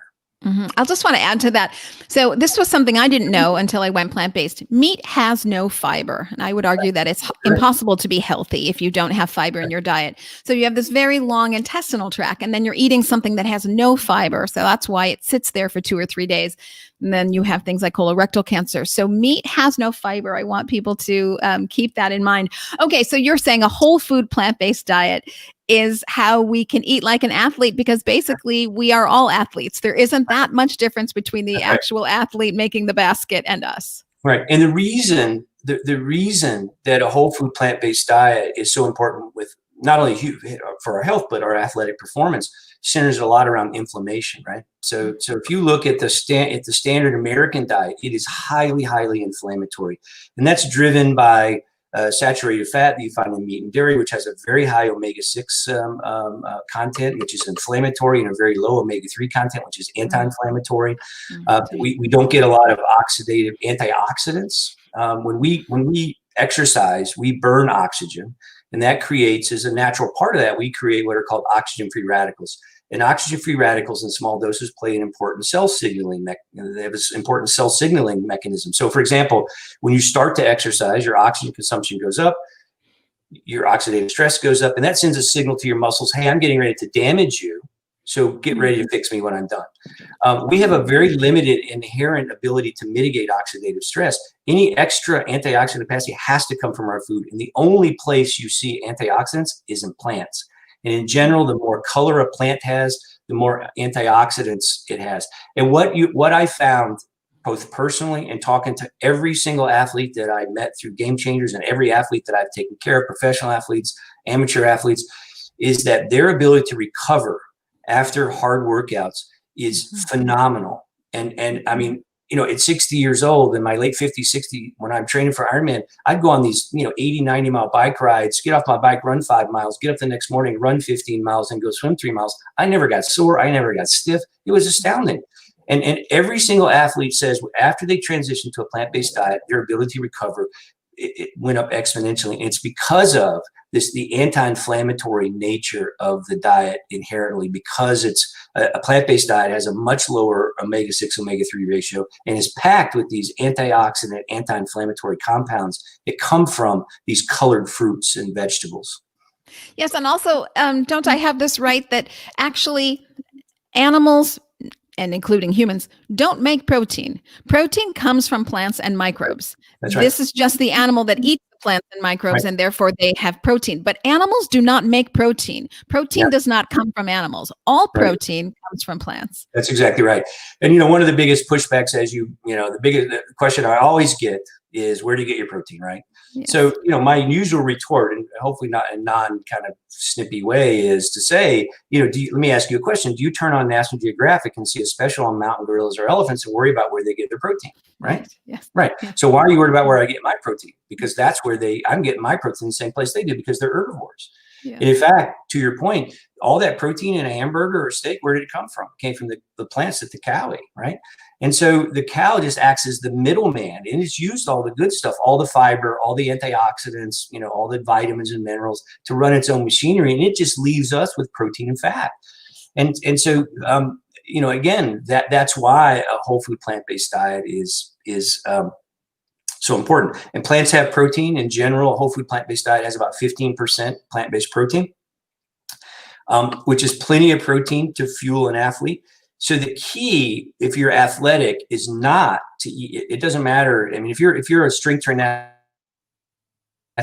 I'll just want to add to that. So this was something I didn't know until I went plant-based. Meat has no fiber. And I would argue that it's impossible to be healthy if you don't have fiber in your diet. So you have this very long intestinal tract, and then you're eating something that has no fiber. So that's why it sits there for 2 or 3 days. And then you have things like colorectal cancer. So meat has no fiber. I want people to keep that in mind. Okay, so you're saying a whole food plant-based diet is how we can eat like an athlete, because basically we are all athletes. There isn't that much difference between the actual athlete making the basket and us. Right. And the reason that a whole food plant-based diet is so important, with not only for our health, but our athletic performance, centers a lot around inflammation, right? So if you look at the standard American diet, it is highly, highly inflammatory. And that's driven by saturated fat that you find in meat and dairy, which has a very high omega-6 content, which is inflammatory, and a very low omega-3 content, which is anti-inflammatory. We don't get a lot of oxidative antioxidants. When we exercise, we burn oxygen, and that creates, as a natural part of that, we create what are called oxygen-free radicals. And oxygen-free radicals in small doses play an important cell signaling mechanism. So, for example, when you start to exercise, your oxygen consumption goes up, your oxidative stress goes up, and that sends a signal to your muscles, hey, I'm getting ready to damage you, so get ready to fix me when I'm done. We have a very limited inherent ability to mitigate oxidative stress. Any extra antioxidant capacity has to come from our food, and the only place you see antioxidants is in plants. And in general, the more color a plant has, the more antioxidants it has. And what I found, both personally and talking to every single athlete that I met through Game Changers, and every athlete that I've taken care of, professional athletes, amateur athletes, is that their ability to recover after hard workouts is phenomenal. And I mean, at 60 years old, in my late 50s, 60, when I'm training for Ironman, I'd go on these, 80, 90 mile bike rides, get off my bike, run 5 miles, get up the next morning, run 15 miles, and go swim 3 miles. I never got sore. I never got stiff. It was astounding. And every single athlete says after they transition to a plant-based diet, their ability to recover, it went up exponentially. And it's because of the anti-inflammatory nature of the diet inherently, because it's a plant-based diet has a much lower omega-6, omega-3 ratio, and is packed with these antioxidant, anti-inflammatory compounds that come from these colored fruits and vegetables. Yes, and also, don't I have this right, that actually animals, and including humans, don't make protein. Protein comes from plants and microbes. That's right. This is just the animal that eats the plants and microbes, and therefore they have protein. But animals do not make protein. Protein does not come from animals. All protein comes from plants. That's exactly right. And, one of the biggest pushbacks, the biggest question I always get is, where do you get your protein, right? Yes. So, my usual retort, and hopefully not in a non kind of snippy way, is to say, let me ask you a question. Do you turn on National Geographic and see a special on mountain gorillas or elephants and worry about where they get their protein, right? Yes. Right. Yes. So why are you worried about where I get my protein? Because that's where I'm getting my protein in the same place they do, because they're herbivores. Yeah. And in fact, to your point, all that protein in a hamburger or steak, where did it come from? It came from the plants that the cow ate, right? And so the cow just acts as the middleman, and it's used all the good stuff, all the fiber, all the antioxidants, all the vitamins and minerals to run its own machinery, and it just leaves us with protein and fat. And so again, that's why a whole food plant-based diet is so important. And plants have protein in general. A whole food plant-based diet has about 15% plant-based protein, which is plenty of protein to fuel an athlete. So the key, if you're athletic, is not to eat. It doesn't matter. I mean, if you're a strength trained athlete,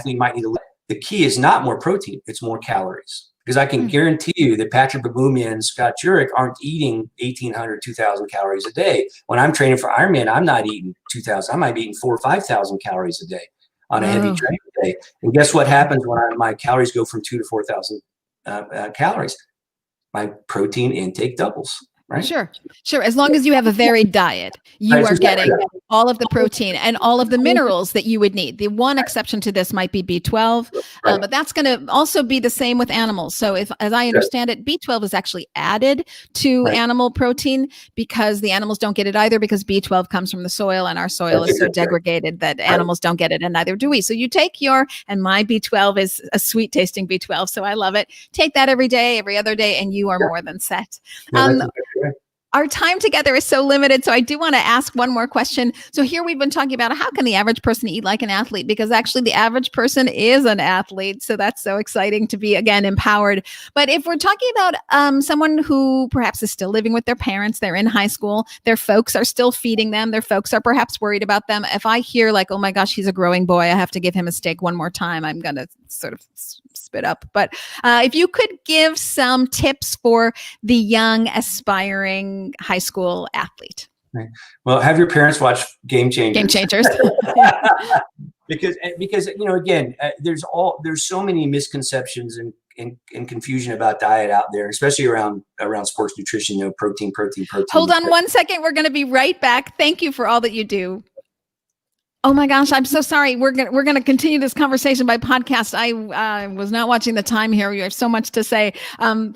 you might need the key is not more protein; it's more calories. Because I can guarantee you that Patrick Babumia and Scott Jurek aren't eating 1,800, 2,000 calories a day. When I'm training for Ironman, I'm not eating 2,000. I might be eating 4,000 or 5,000 calories a day on a heavy training day. And guess what happens when my calories go from 2,000 to 4,000 calories? my protein intake doubles. Right? Sure. As long as you have a varied diet, you are getting all of the protein and all of the minerals that you would need. The one exception to this might be B12, but that's going to also be the same with animals. So if, as I understand it, B12 is actually added to animal protein because the animals don't get it either, because B12 comes from the soil and our soil is so degraded that animals don't get it, and neither do we. So you take and my B12 is a sweet tasting B12, so I love it. Take that every day, every other day, and you are more than set. Our time together is so limited, so I do want to ask one more question. So here we've been talking about how can the average person eat like an athlete, because actually the average person is an athlete. So that's so exciting to be, again, empowered. But if we're talking about someone who perhaps is still living with their parents, they're in high school, their folks are still feeding them, their folks are perhaps worried about them. If I hear like, oh my gosh, he's a growing boy, I have to give him a steak one more time, I'm going to sort of spit up. But if you could give some tips for the young, aspiring high school athlete. Well, have your parents watch Game Changers. Game Changers. because again, there's so many misconceptions and confusion about diet out there, especially around sports nutrition. Protein. Hold on one second. We're going to be right back. Thank you for all that you do. Oh my gosh, I'm so sorry. We're gonna continue this conversation by podcast. I was not watching the time here. You have so much to say.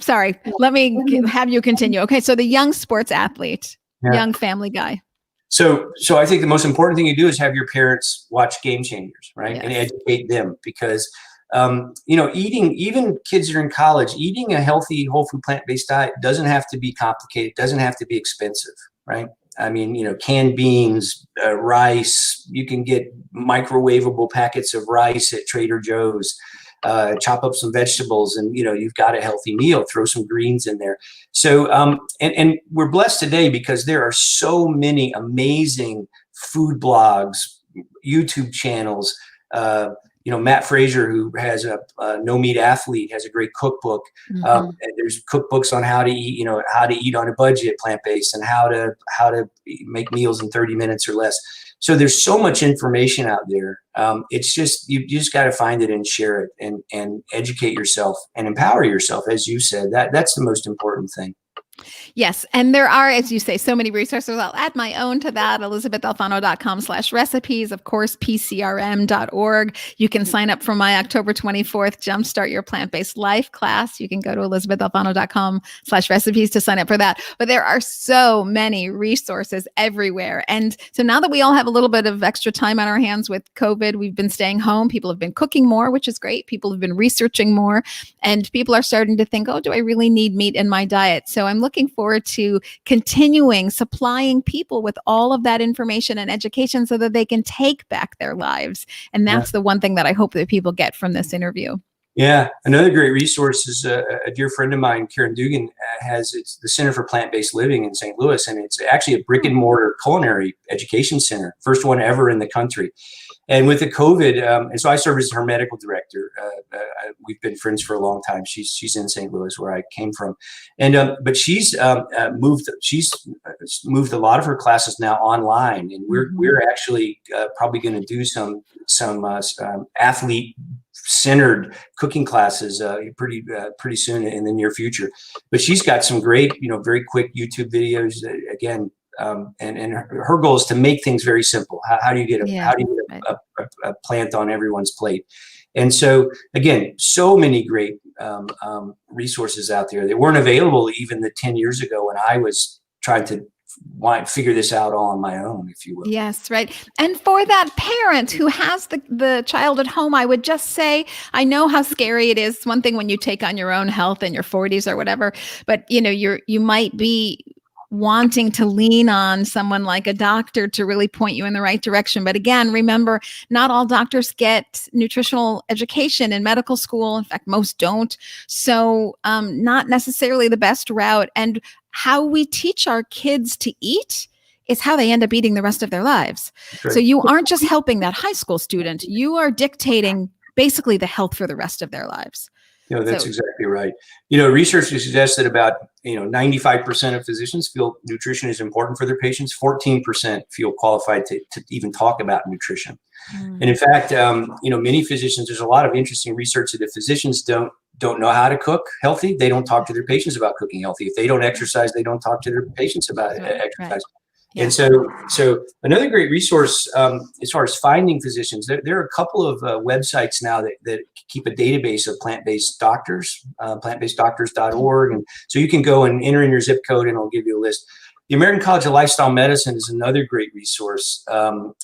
Sorry. Let me have you continue. Okay, so the young sports athlete, young family guy. So I think the most important thing you do is have your parents watch Game Changers, right, and educate them, because even kids that are in college, eating a healthy, whole food, plant-based diet doesn't have to be complicated. Doesn't have to be expensive, right? I mean, canned beans, rice, you can get microwavable packets of rice at Trader Joe's, chop up some vegetables and, you've got a healthy meal, throw some greens in there. So, and we're blessed today because there are so many amazing food blogs, YouTube channels, Matt Fraser, who has a No Meat Athlete, has a great cookbook. And there's cookbooks on how to eat, how to eat on a budget, plant-based, and how to make meals in 30 minutes or less. So there's so much information out there. It's just, you just got to find it and share it and educate yourself and empower yourself. As you said, that's the most important thing. Yes. And there are, as you say, so many resources. I'll add my own to that, ElysabethAlfono.com/recipes, of course, PCRM.org. You can sign up for my October 24th Jumpstart Your Plant-Based Life class. You can go to ElysabethAlfono.com/recipes to sign up for that. But there are so many resources everywhere. And so now that we all have a little bit of extra time on our hands with COVID, we've been staying home. People have been cooking more, which is great. People have been researching more, and people are starting to think, oh, do I really need meat in my diet? So I'm looking forward to continuing supplying people with all of that information and education so that they can take back their lives. And that's the one thing that I hope that people get from this interview. Yeah. Another great resource is a dear friend of mine, Karen Dugan, it's the Center for Plant-Based Living in St. Louis. And it's actually a brick and mortar culinary education center, first one ever in the country. And with the COVID, and so I serve as her medical director. We've been friends for a long time. She's in St. Louis, where I came from, and but she's moved a lot of her classes now online, and we're actually probably going to do some athlete centered cooking classes pretty soon in the near future. But she's got some great, very quick YouTube videos again. And her goal is to make things very simple. How do you get a plant on everyone's plate? And so again, so many great resources out there that weren't available even 10 years ago when I was trying to figure this out all on my own, if you will. Yes, right. And for that parent who has the child at home, I would just say, I know how scary it is. One thing when you take on your own health in your 40s or whatever, but you might be wanting to lean on someone like a doctor to really point you in the right direction. But again, remember, not all doctors get nutritional education in medical school. In fact, most don't. So not necessarily the best route. And how we teach our kids to eat is how they end up eating the rest of their lives. Right. So you aren't just helping that high school student, you are dictating basically the health for the rest of their lives. That's exactly right. Research suggests that about 95% of physicians feel nutrition is important for their patients. 14% feel qualified to even talk about nutrition. And in fact, many physicians, there's a lot of interesting research that if physicians don't don't know how to cook healthy, they don't talk to their patients about cooking healthy. If they don't exercise, they don't talk to their patients about exercise. Right. Yeah. And so another great resource as far as finding physicians, there are a couple of websites now that keep a database of plant-based doctors, plantbaseddoctors.org. And so you can go and enter in your zip code and it'll give you a list. The American College of Lifestyle Medicine is another great resource. And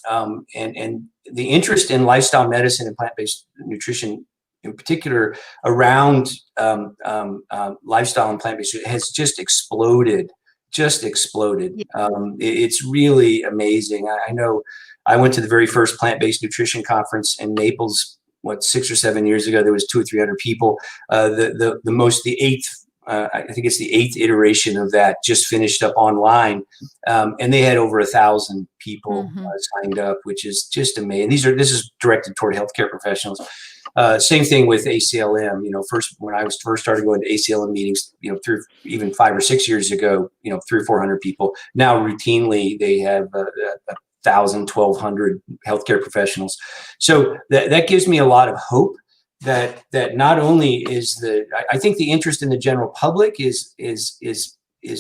the interest in lifestyle medicine and plant-based nutrition in particular around lifestyle and plant-based has just exploded. It's really amazing. I know I went to the very first plant-based nutrition conference in Naples, 6 or 7 years ago. There was 200 or 300 people. The eighth, I think it's the 8th iteration of that just finished up online. And they had over 1,000 people signed up, which is just amazing. This is directed toward healthcare professionals. Same thing with ACLM. When I was first started going to ACLM meetings, through even 5 or 6 years ago, 300 or 400 people. Now routinely they have 1,000, 1,200 healthcare professionals. So that gives me a lot of hope that not only is I think the interest in the general public is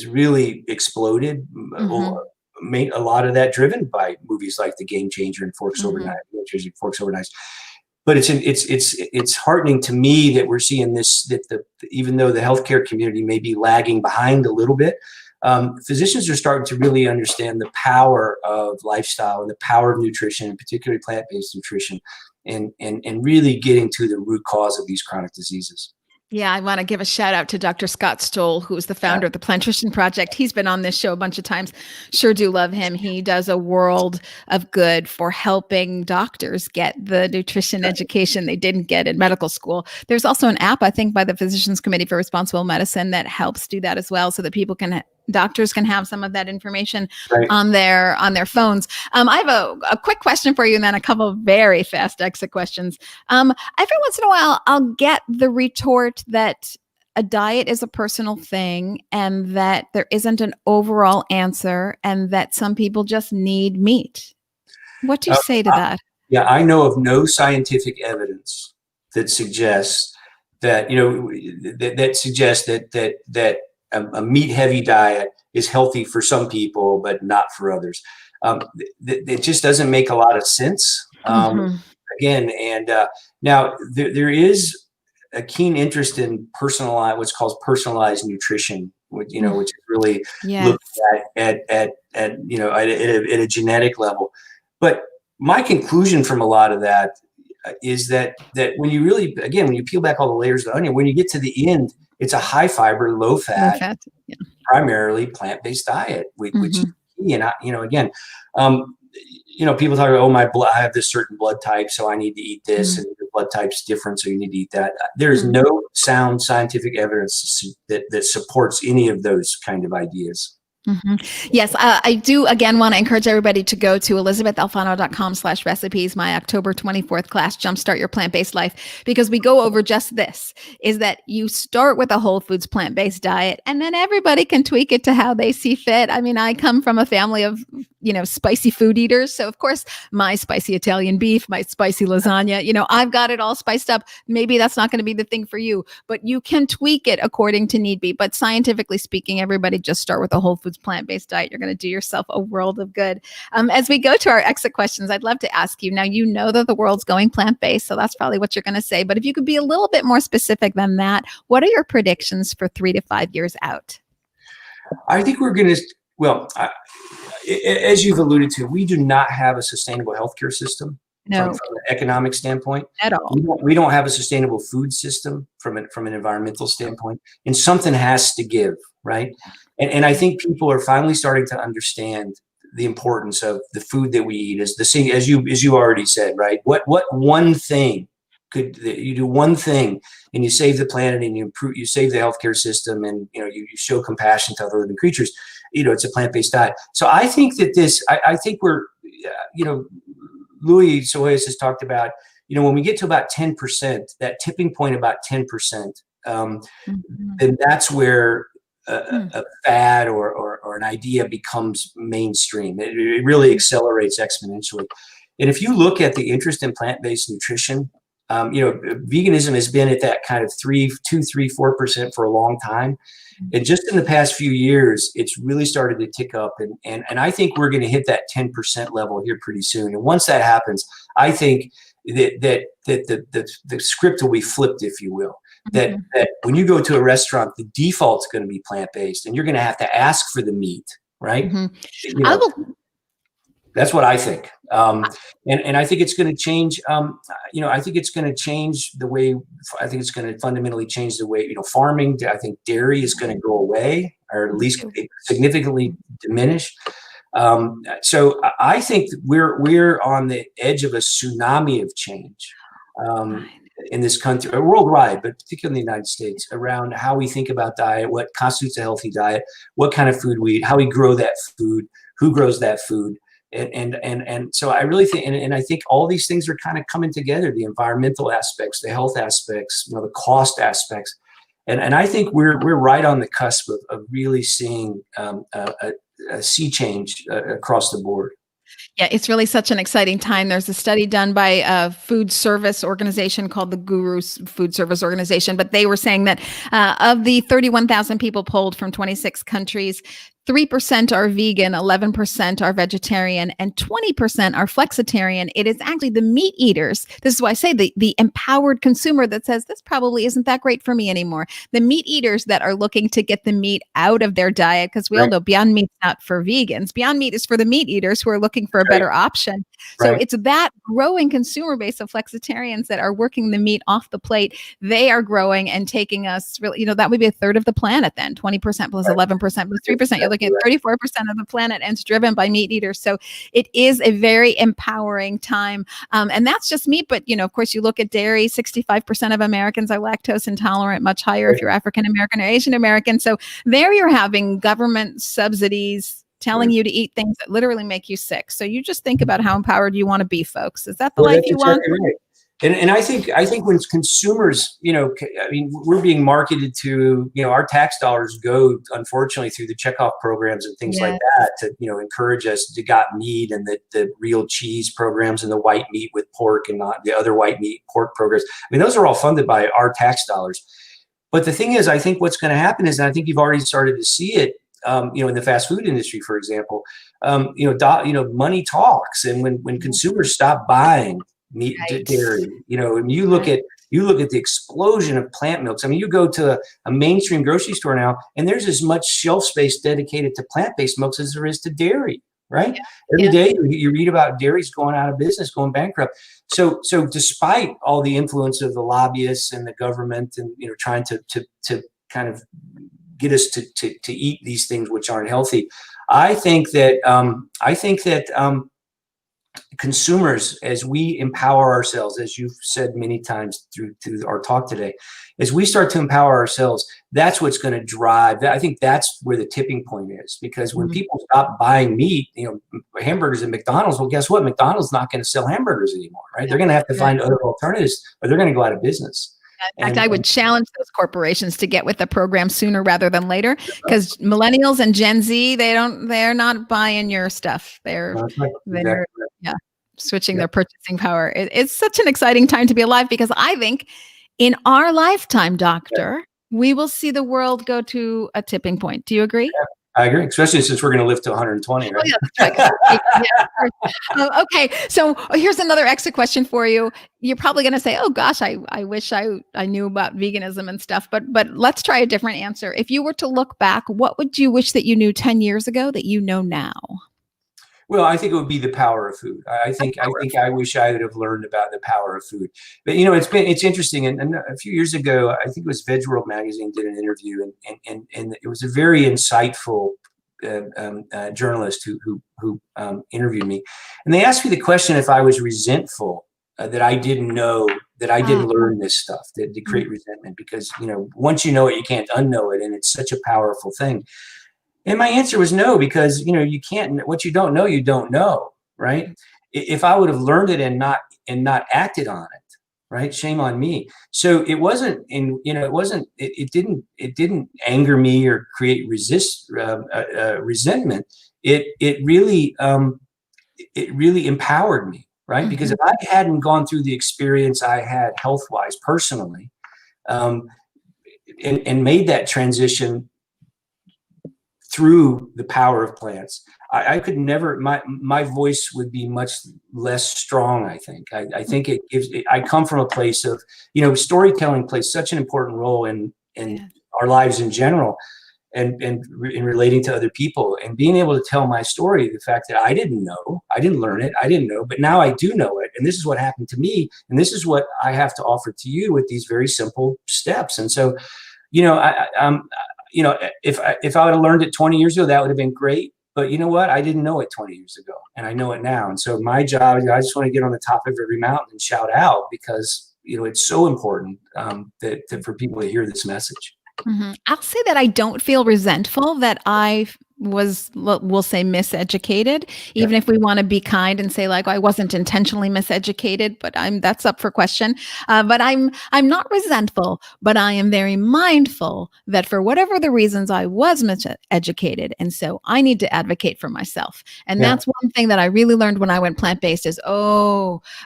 really exploded. A lot of that driven by movies like The Game Changer and Forks Over Knives. But it's heartening to me that we're seeing this, that even though the healthcare community may be lagging behind a little bit, physicians are starting to really understand the power of lifestyle and the power of nutrition, and particularly plant-based nutrition, and really getting to the root cause of these chronic diseases. Yeah, I want to give a shout out to Dr. Scott Stoll, who is the founder of the PlantRition Project. He's been on this show a bunch of times. Sure do love him. He does a world of good for helping doctors get the nutrition education they didn't get in medical school. There's also an app, I think, by the Physicians Committee for Responsible Medicine that helps do that as well, so that doctors can have some of that information on their phones. I have a quick question for you, and then a couple of very fast exit questions. Every once in a while, I'll get the retort that a diet is a personal thing, and that there isn't an overall answer, and that some people just need meat. What do you say to that? Yeah, I know of no scientific evidence that suggests that that a meat-heavy diet is healthy for some people, but not for others. It just doesn't make a lot of sense. Again, and now there is a keen interest in what's called personalized nutrition, which is really looked at a genetic level. But my conclusion from a lot of that is that when you really, again, when you peel back all the layers of the onion, when you get to the end, it's a high fiber, low fat, primarily plant-based diet, which is key. And people talk about, I have this certain blood type, so I need to eat this, and your blood type's different, so you need to eat that. There's no sound scientific evidence that supports any of those kind of ideas. Yes, I do again want to encourage everybody to go to ElysabethAlfono.com/recipes, my October 24th class, Jumpstart Your Plant-Based Life, because we go over just this, is that you start with a whole foods plant-based diet, and then everybody can tweak it to how they see fit. I mean, I come from a family of, spicy food eaters. So of course, my spicy Italian beef, my spicy lasagna, I've got it all spiced up. Maybe that's not going to be the thing for you, but you can tweak it according to need be. But scientifically speaking, everybody just start with a whole foods plant-based diet. You're going to do yourself a world of good. As we go to our exit questions, I'd love to ask you, now that the world's going plant-based, so that's probably what you're going to say, but if you could be a little bit more specific than that, what are your predictions for 3 to 5 years out? I think we're going to, as you've alluded to, we do not have a sustainable healthcare system from an economic standpoint. At all. We don't have a sustainable food system from an environmental standpoint, and something has to give, right? And I think people are finally starting to understand the importance of the food that we eat. As you already said, right? What one thing you do one thing and you save the planet and you save the healthcare system, and you show compassion to other living creatures. It's a plant-based diet. So I think that I think we're, Louis Soyas has talked about, when we get to about 10%, that tipping point about 10%, then that's where a fad or an idea becomes mainstream. It really accelerates exponentially. And if you look at the interest in plant-based nutrition, Veganism has been at that kind of 4% for a long time. And just in the past few years, it's really started to tick up. And I think we're going to hit that 10% level here pretty soon. And once that happens, I think that the script will be flipped, if you will. That when you go to a restaurant, the default's going to be plant-based, and you're going to have to ask for the meat, right? That's what I think. And I think it's going to change. I think it's going to change the way. I think it's going to fundamentally change the way farming. I think dairy is going to go away, or at least significantly diminish. So I think we're on the edge of a tsunami of change in this country, worldwide, but particularly in the United States, around how we think about diet, what constitutes a healthy diet, what kind of food we eat, how we grow that food, who grows that food. And so I really think, and I think all these things are kind of coming together: the environmental aspects, the health aspects, the cost aspects, and I think we're right on the cusp of really seeing a sea change across the board. Yeah, it's really such an exciting time. There's a study done by a food service organization called the Guru's Food Service Organization, but they were saying that of the 31,000 people polled from 26 countries, 3% are vegan, 11% are vegetarian, and 20% are flexitarian. It is actually the meat eaters. This is why I say the empowered consumer that says, this probably isn't that great for me anymore. The meat eaters that are looking to get the meat out of their diet, because we all know Beyond Meat's not for vegans. Beyond Meat is for the meat eaters who are looking for a better option. So it's that growing consumer base of flexitarians that are working the meat off the plate. They are growing and taking us, really, that would be a third of the planet then, 20% plus 11% plus 3%. You're looking at 34% of the planet, and it's driven by meat eaters. So it is a very empowering time. And that's just meat. But, of course, you look at dairy, 65% of Americans are lactose intolerant, much higher if you're African American or Asian American. So there you're having government subsidies telling you to eat things that literally make you sick. So you just think about how empowered you want to be, folks. Is that the life you want? Right. And I think when consumers, we're being marketed to, our tax dollars go, unfortunately, through the checkoff programs and things like that to, encourage us to got meat, and the real cheese programs and the white meat with pork and not the other white meat pork programs. Those are all funded by our tax dollars. But the thing is, I think what's going to happen is, and I think you've already started to see it, in the fast food industry, for example, money talks. And when consumers stop buying meat, dairy, and you look at the explosion of plant milks. You go to a mainstream grocery store now, and there's as much shelf space dedicated to plant-based milks as there is to dairy, right? Every day you read about dairies going out of business, going bankrupt. So despite all the influence of the lobbyists and the government and, trying to kind of get us to eat these things which aren't healthy, I think that consumers, as we empower ourselves, as you've said many times through our talk today, as we start to empower ourselves, that's what's going to drive. I think that's where the tipping point is, because when people stop buying meat, hamburgers at McDonald's, well, guess what? McDonald's is not going to sell hamburgers anymore, right? They're going to have to find other alternatives, or they're going to go out of business. In fact, I would challenge those corporations to get with the program sooner rather than later, because millennials and Gen Z, they're not buying your stuff. They're switching their purchasing power. It's such an exciting time to be alive, because I think in our lifetime, Doctor, we will see the world go to a tipping point. Do you agree? Yeah. I agree, especially since we're going to live to 120, right? Oh, yeah, that's right. Okay, so here's another extra question for you. You're probably going to say, "Oh gosh, I wish I knew about veganism and stuff." But let's try a different answer. If you were to look back, what would you wish that you knew 10 years ago that you know now? Well, I think it would be the power of food. I wish I would have learned about the power of food. But it's interesting. And a few years ago, I think it was Veg World magazine did an interview, and it was a very insightful journalist who interviewed me, and they asked me the question if I was resentful that I didn't know, that I didn't learn this stuff, that to create resentment, because once you know it, you can't unknow it, and it's such a powerful thing. And my answer was no, because you can't. What you don't know, right? If I would have learned it and not acted on it, right? Shame on me. So it wasn't it didn't anger me or create resentment. It really empowered me, right? Because if I hadn't gone through the experience I had health-wise personally, and made that transition through the power of plants, I could never, my voice would be much less strong, I think. I think it gives, I come from a place of, storytelling plays such an important role in our lives in general, and in relating to other people, and being able to tell my story, the fact that I didn't know, I didn't learn it, I didn't know, but now I do know it. And this is what happened to me. And this is what I have to offer to you with these very simple steps. And so, if I would have learned it 20 years ago, that would have been great. But you know what? I didn't know it 20 years ago, and I know it now. And so my job, I just want to get on the top of every mountain and shout out, because, it's so important that for people to hear this message. I'll say that I don't feel resentful that I was, we'll say, miseducated, even if we want to be kind and say, like, I wasn't intentionally miseducated, but that's up for question. But I'm not resentful, but I am very mindful that for whatever the reasons I was miseducated. And so I need to advocate for myself. And that's one thing that I really learned when I went plant-based is,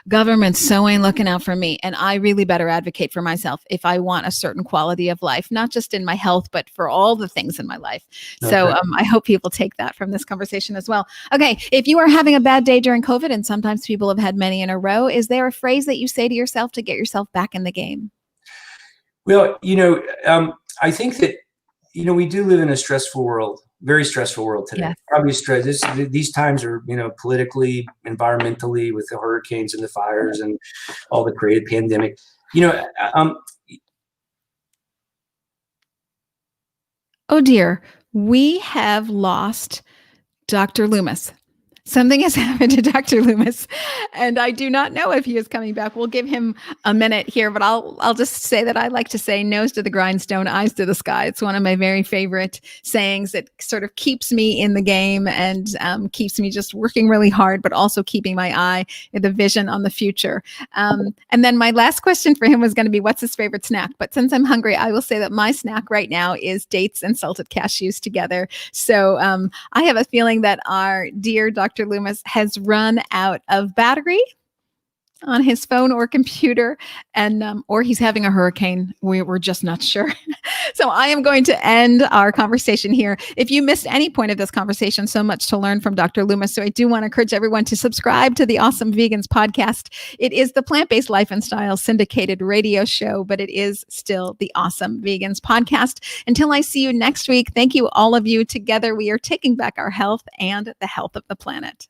government so ain't looking out for me. And I really better advocate for myself if I want a certain quality of life, not just in my health, but for all the things in my life. So I hope people take that from this conversation as well. Okay. If you are having a bad day during COVID, and sometimes people have had many in a row, is there a phrase that you say to yourself to get yourself back in the game? Well, I think that, we do live in a stressful world, very stressful world today. Yes. Probably stress. These times are, politically, environmentally, with the hurricanes and the fires and all the created pandemic. Oh dear, we have lost Dr. Loomis. Something has happened to Dr. Loomis, and I do not know if he is coming back. We'll give him a minute here, but I'll just say that I like to say nose to the grindstone, eyes to the sky. It's one of my very favorite sayings that sort of keeps me in the game and keeps me just working really hard, but also keeping my eye and the vision on the future. And then my last question for him was going to be, what's his favorite snack? But since I'm hungry, I will say that my snack right now is dates and salted cashews together. So I have a feeling that our dear Dr. Loomis has run out of battery on his phone or computer, and or he's having a hurricane. We're just not sure. So I am going to end our conversation here. If you missed any point of this conversation, so much to learn from Dr. Loomis. So I do want to encourage everyone to subscribe to the Awesome Vegans podcast. It is the Plant-Based Life and Style syndicated radio show, but it is still the Awesome Vegans podcast. Until I see you next week, thank you, all of you. Together, we are taking back our health and the health of the planet.